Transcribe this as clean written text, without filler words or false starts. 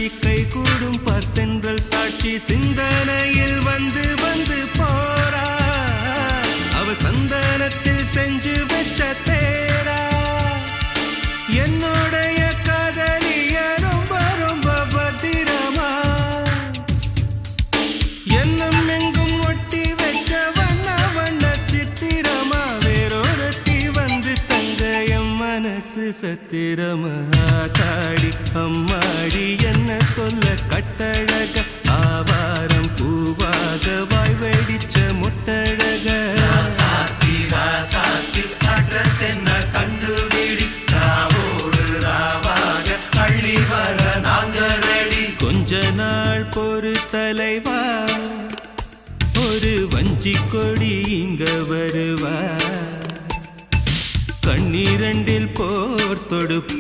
காட்சி கை கூடும் பார்த்தென்றல் சாட்சி சிந்தனையில் வந்து வந்து போறா அவ சந்தனத்தில் செஞ்சு வச்ச தேரா என்னுடைய காதலிய ரொம்ப ரொம்ப பத்திரமா என்னும் எங்கும் ஒட்டி வச்ச வண்ண வண்ண சித்திரமா வேறொருத்தி வந்து தங்க என் மனசு சத்திரமா தாடி அம்மாடி என்ன சொல்ல கட்டழக ஆவாரம் பூவாக வாய் வெடிச்ச முட்டழக அட்ரஸ் என்ன கண்டுபிடி ராவோடு ராவாக அள்ளி வர நாங்க ரெடி கொஞ்ச நாள் பொறு தலைவா ஒரு வஞ்சி கொடி இங்க வருவா கண்ணீரண்டில் போர் தொடுப்ப